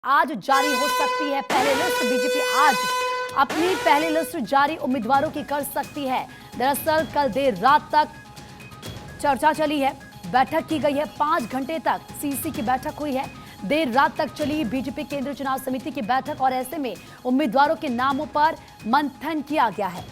आज जारी हो सकती है पहली लिस्ट। बीजेपी आज अपनी पहली लिस्ट जारी उम्मीदवारों की कर सकती है। दरअसल कल देर रात तक चर्चा चली है, बैठक की गई है, 5 घंटे तक सीसी की बैठक हुई है। देर रात तक चली बीजेपी केंद्रीय चुनाव समिति की बैठक और ऐसे में उम्मीदवारों के नामों पर मंथन किया गया है।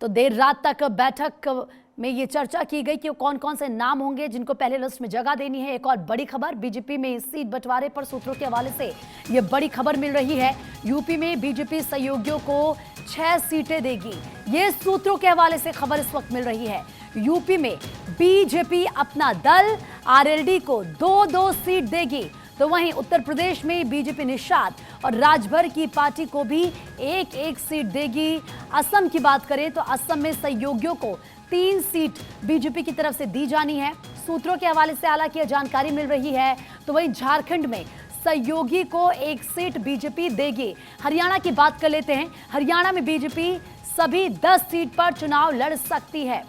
तो देर रात तक बैठक में ये चर्चा की गई कि कौन कौन से नाम होंगे जिनको पहले लिस्ट में जगह देनी है। एक और बड़ी खबर, बीजेपी में सीट बंटवारे पर सूत्रों के हवाले से ये बड़ी खबर मिल रही है। यूपी में बीजेपी सहयोगियों को 6 सीटें देगी, ये सूत्रों के हवाले से खबर इस वक्त मिल रही है। यूपी में बीजेपी अपना दल आरएलडी को 2-2 सीट देगी, तो वहीं उत्तर प्रदेश में बीजेपी निषाद और राजभर की पार्टी को भी 1-1 सीट देगी। असम की बात करें तो असम में सहयोगियों को 3 सीट बीजेपी की तरफ से दी जानी है, सूत्रों के हवाले से हालांकि यह जानकारी मिल रही है। तो वहीं झारखंड में सहयोगी को 1 सीट बीजेपी देगी। हरियाणा की बात कर लेते हैं। हरियाणा में बीजेपी सभी 10 सीट पर चुनाव लड़ सकती है।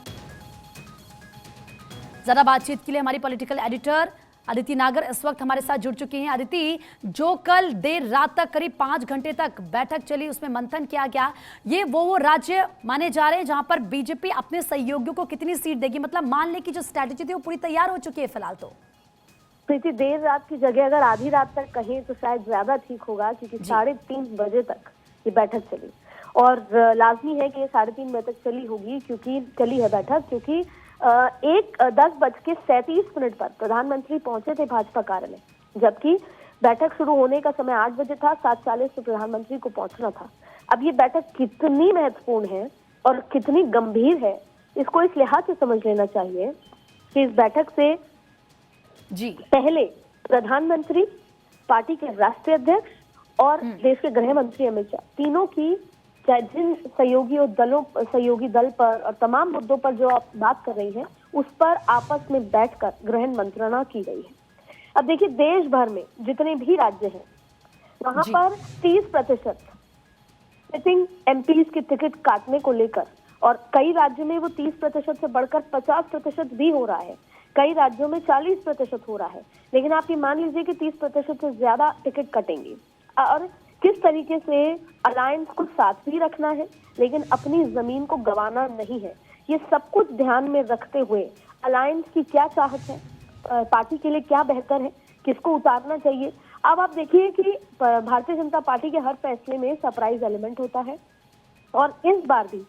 जरा बातचीत के लिए हमारी पॉलिटिकल एडिटर अदिति नागर इस वक्त हमारे साथ जुड़ चुकी हैं। अदिति, जो कल देर रात तक करीब 5 घंटे तक बैठक चली, उसमें मंथन किया गया, ये वो राज्य माने जा रहे हैं जहां पर बीजेपी अपने सहयोगियों को कितनी सीट देगी? मतलब मान ले कि जो स्ट्रैटेजी थी वो पूरी तैयार हो चुकी है फिलहाल। तो प्रीति, देर रात की जगह अगर आधी रात तक कहें तो शायद ज्यादा ठीक होगा, क्योंकि 3:30 बजे तक ये बैठक चली और लाजमी है कि ये 3:30 बजे तक चली होगी, क्योंकि चली है बैठक, क्योंकि 10:37 पर प्रधानमंत्री पहुंचे थे भाजपा कार्यालय, जबकि बैठक शुरू होने का समय 8 बजे था। 7:40 पर प्रधानमंत्री को पहुंचना था। अब ये बैठक कितनी महत्वपूर्ण है और कितनी गंभीर है, इसको इस लिहाज से समझ लेना चाहिए कि इस बैठक से पहले प्रधानमंत्री, पार्टी के राष्ट्रीय अध्यक्ष और देश के गृह मंत्री अमित शाह, तीनों की जिन सहयोगी दल पर और तमाम मुद्दों पर जो आप बात कर रही हैं, उस पर आपस में बैठकर गहन मंत्रणा की गई है। अब देखिए, देश भर में जितने भी राज्य हैं वहां पर 30% सिटिंग एमपीज की टिकट काटने को लेकर, और कई राज्यों में वो 30% से बढ़कर 50% भी हो रहा है, कई राज्यों में 40% हो रहा है। लेकिन आप ये मान लीजिए कि 30% से ज्यादा टिकट कटेंगी। और किस तरीके से अलायंस को साथ भी रखना है, लेकिन अपनी जमीन को गंवाना नहीं है, ये सब कुछ ध्यान में रखते हुए अलायंस की क्या चाहत है, पार्टी के लिए क्या बेहतर है, किसको उतारना चाहिए। अब आप देखिए कि भारतीय जनता पार्टी के हर फैसले में सरप्राइज एलिमेंट होता है, और इस बार भी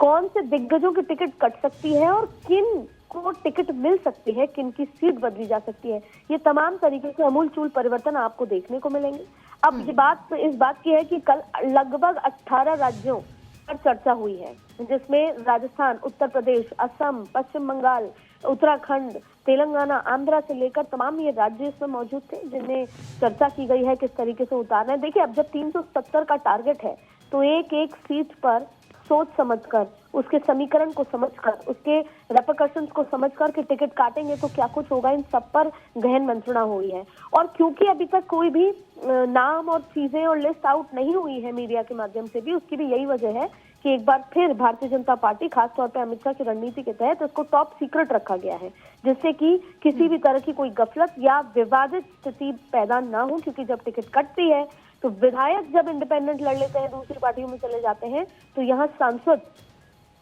कौन से दिग्गजों की टिकट कट सकती है और किन को टिकट मिल सकती है, किन की सीट बदली जा सकती है, ये तमाम तरीके से अमूलचूल परिवर्तन आपको देखने को मिलेंगे। अब ये बात इस बात की है कि कल लगभग 18 राज्यों पर चर्चा हुई है, जिसमें राजस्थान, उत्तर प्रदेश, असम, पश्चिम बंगाल, उत्तराखंड, तेलंगाना, आंध्रा से लेकर तमाम ये राज्य इसमें मौजूद थे, जिनमें चर्चा की गई है किस तरीके से उतारना है। देखिए, अब जब 370 का टारगेट है, तो एक सीट पर सोच समझकर, उसके समीकरण को समझकर, उसके रेपरकशंस को समझकर कि टिकट काटेंगे तो क्या कुछ होगा, इन सब पर गहन मंत्रणा हुई है। और क्योंकि अभी तक कोई भी नाम और चीजें और लिस्ट आउट नहीं हुई है मीडिया के माध्यम से भी, उसकी भी यही वजह है कि एक बार फिर भारतीय जनता पार्टी, खासतौर पर अमित शाह की रणनीति के तहत उसको टॉप सीक्रेट रखा गया है, जिससे कि किसी भी तरह की कोई गफलत या विवादित स्थिति पैदा ना हो। क्योंकि जब टिकट कटती है तो विधायक जब इंडिपेंडेंट लड़ लेते हैं, दूसरी पार्टियों में चले जाते हैं, तो यहाँ सांसद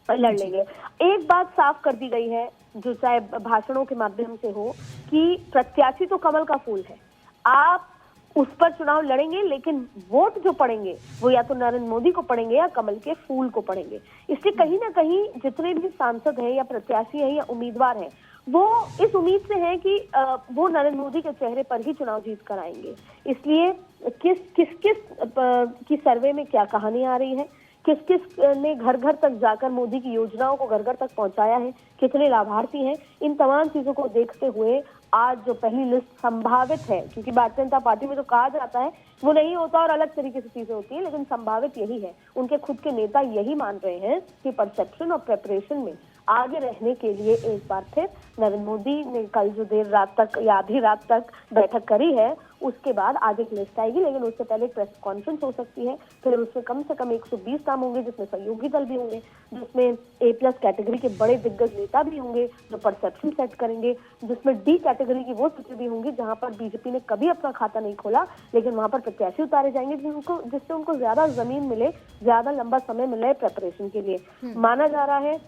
लड़ लेंगे। एक बात साफ कर दी गई है, जो चाहे भाषणों के माध्यम से हो, कि प्रत्याशी तो कमल का फूल है, आप उस पर चुनाव लड़ेंगे, लेकिन वोट जो पड़ेंगे वो या तो नरेंद्र मोदी को पड़ेंगे या कमल के फूल को पड़ेंगे। इसलिए कहीं ना कहीं जितने भी सांसद हैं या प्रत्याशी हैं या उम्मीदवार हैं, वो इस उम्मीद से हैं कि वो नरेंद्र मोदी के चेहरे पर ही चुनाव जीत कर आएंगे। इसलिए किस की सर्वे में क्या कहानी आ रही है, किस किस ने घर घर तक जाकर मोदी की योजनाओं को घर घर तक पहुंचाया है, कितने लाभार्थी हैं, इन तमाम चीजों को देखते हुए आज जो पहली लिस्ट संभावित है, क्योंकि भारतीय जनता पार्टी में जो कहा जाता है वो नहीं होता और अलग तरीके से चीजें होती हैं, लेकिन संभावित यही है। उनके खुद के नेता यही मान रहे हैं कि परसेप्शन और प्रेपरेशन में आगे रहने के लिए एक बार फिर नरेंद्र मोदी ने कल जो देर रात तक या आधी रात तक बैठक करी है, उसके बाद आगे की लिस्ट आएगी, लेकिन उससे पहले प्रेस कॉन्फ्रेंस हो सकती है। फिर उसमें कम से कम 120 नाम होंगे, जिसमें सहयोगी दल भी होंगे, जिसमें A+ कैटेगरी के बड़े दिग्गज नेता भी होंगे जो परसेप्शन सेट करेंगे, जिसमें D कैटेगरी की वो सीटें भी होंगी जहां पर बीजेपी ने कभी अपना खाता नहीं खोला, लेकिन वहां पर प्रत्याशी उतारे जाएंगे जिससे उनको ज्यादा जमीन मिले, ज्यादा लंबा समय मिले प्रेपरेशन के लिए। माना जा रहा है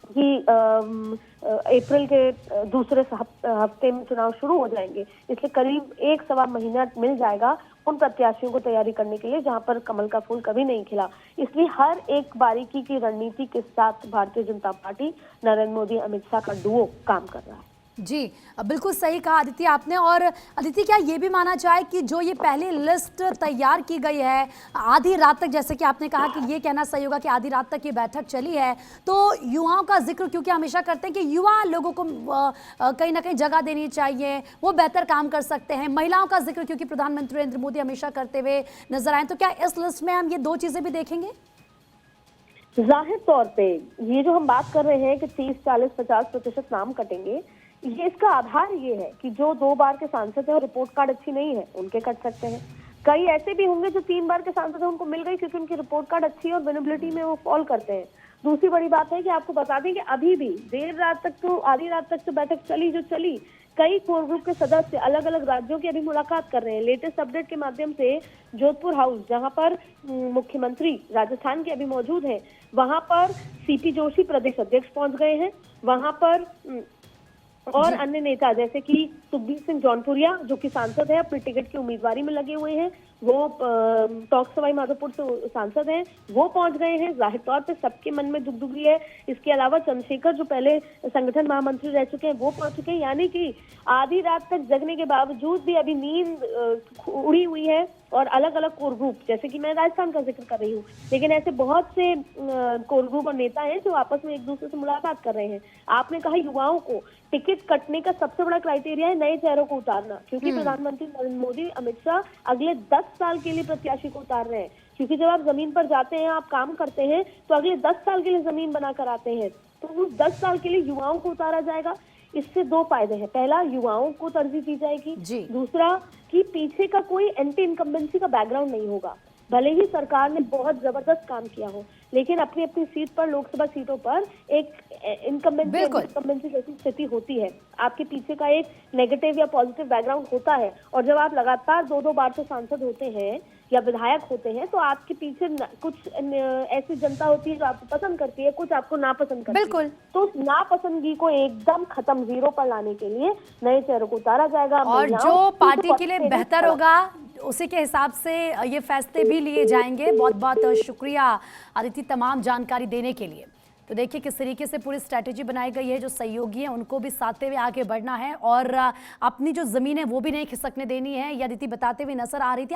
कि अप्रैल के दूसरे हफ्ते में चुनाव शुरू हो जाएंगे, इसलिए करीब 1-1.25 महीना मिल जाएगा उन प्रत्याशियों को तैयारी करने के लिए जहां पर कमल का फूल कभी नहीं खिला। इसलिए हर एक बारीकी की रणनीति के साथ भारतीय जनता पार्टी, नरेंद्र मोदी, अमित शाह का डुओ काम कर रहा है। जी, बिल्कुल सही कहा अदिति आपने। और अदिति, क्या ये भी माना जाए कि जो ये पहले लिस्ट तैयार की गई है आधी रात तक, जैसे कि आपने कहा कि ये कहना सही होगा कि आधी रात तक ये बैठक चली है, तो युवाओं का जिक्र क्योंकि हमेशा करते हैं कि युवा लोगों को कहीं ना कहीं जगह देनी चाहिए, वो बेहतर काम कर सकते हैं, महिलाओं का जिक्र क्योंकि प्रधानमंत्री नरेंद्र मोदी हमेशा करते हुए नजर आए, तो क्या इस लिस्ट में हम ये दो चीजें भी देखेंगे? जाहिर तौर पे ये जो हम बात कर रहे हैं कि 30, 40, 50% नाम कटेंगे, ये इसका आधार ये है कि जो 2 बार के सांसद हैं और रिपोर्ट कार्ड अच्छी नहीं है, उनके कट सकते हैं। कई ऐसे भी होंगे जो 3 बार के सांसद हैं, उनको मिल गई क्योंकि उनकी रिपोर्ट कार्ड अच्छी है और विनेबिलिटी में वो फॉल करते हैं। दूसरी बड़ी बात है कि आपको बता दें कि अभी भी देर रात तक तो, आधी रात तक तो बैठक चली जो चली, कई कोर ग्रुप के सदस्य अलग अलग राज्यों की अभी मुलाकात कर रहे हैं। लेटेस्ट अपडेट के माध्यम से जोधपुर हाउस, जहां पर मुख्यमंत्री राजस्थान के अभी मौजूद हैं, वहां पर CP जोशी प्रदेश अध्यक्ष पहुंच गए हैं। वहां पर और अन्य नेता जैसे कि सुखबीर सिंह जौनपुरिया जो कि सांसद है, अपनी टिकट की उम्मीदवारी में लगे हुए हैं, वो टॉक सवाई माधोपुर से सांसद हैं, वो पहुंच गए हैं। जाहिर तौर पे सबके मन में दुगदुगी है। इसके अलावा चंद्रशेखर जो पहले संगठन महामंत्री रह चुके हैं, वो पहुंच चुके हैं। यानी कि आधी रात तक जगने के बावजूद भी अभी नींद उड़ी हुई है और अलग अलग कोर ग्रुप, जैसे कि मैं राजस्थान का जिक्र कर रही हूँ, लेकिन ऐसे बहुत से कोर ग्रुप और नेता हैं जो आपस में एक दूसरे से मुलाकात कर रहे हैं। आपने कहा युवाओं को टिकट कटने का सबसे बड़ा क्राइटेरिया है नए चेहरों को उतारना, क्योंकि प्रधानमंत्री नरेंद्र मोदी, अमित शाह अगले 10 साल के लिए प्रत्याशी को उतार रहे हैं। क्योंकि जब आप जमीन पर जाते हैं, आप काम करते हैं, तो अगले 10 साल के लिए जमीन बनाकर आते हैं, तो उस 10 साल के लिए युवाओं को उतारा जाएगा। इससे 2 फायदे हैं। पहला, युवाओं को तरजीह दी जाएगी। दूसरा कि पीछे का कोई एंटी इनकम्बेंसी का बैकग्राउंड नहीं होगा। भले ही सरकार ने बहुत जबरदस्त काम किया हो, लेकिन अपनी अपनी सीट पर, लोकसभा सीटों पर एक इनकम्बेंसी जैसी स्थिति होती है। आपके पीछे का एक नेगेटिव या पॉजिटिव बैकग्राउंड होता है, और जब आप लगातार 2-2 बार से सांसद होते हैं या विधायक होते हैं, तो आपके पीछे कुछ ऐसी जनता होती है जो आपको पसंद करती है, कुछ आपको नापसंद करती है। तो उस नापसंदगी को एकदम खत्म, जीरो पर लाने के लिए नए चेहरों को उतारा जाएगा। और जो पार्टी के लिए बेहतर होगा उसी के हिसाब से ये फैसले भी लिए जाएंगे। बहुत बहुत शुक्रिया अदिति तमाम जानकारी देने के लिए। तो देखिए किस तरीके से पूरी स्ट्रैटेजी बनाई गई है, जो सहयोगी हैं उनको भी साथते हुए आगे बढ़ना है और अपनी जो जमीन है वो भी नहीं खिसकने देनी है, ये अदिति बताते हुए नजर आ रही थी।